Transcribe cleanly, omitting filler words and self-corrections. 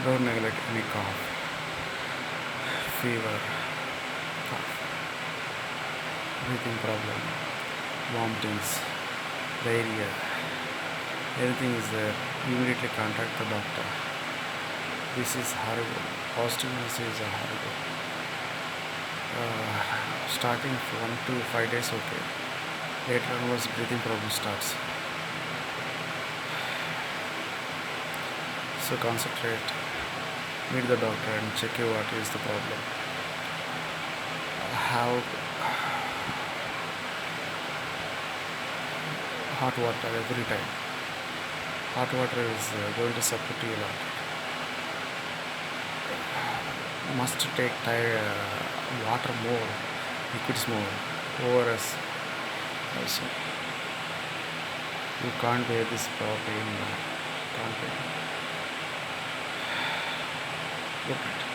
Don't neglect any cough, fever, cough, breathing problem, vomitings, diarrhea, anything is there, immediately contact the doctor. This is horrible. Positivity is a horrible. Starting for 1 to 5 days, okay. Later onwards, breathing problem starts. So concentrate, meet the doctor and check you what is the problem. Have hot water every time. Hot water is going to support you a lot. Must take water more, liquids more, ORS also. You can't bear this pain. Can't bear. Look at it.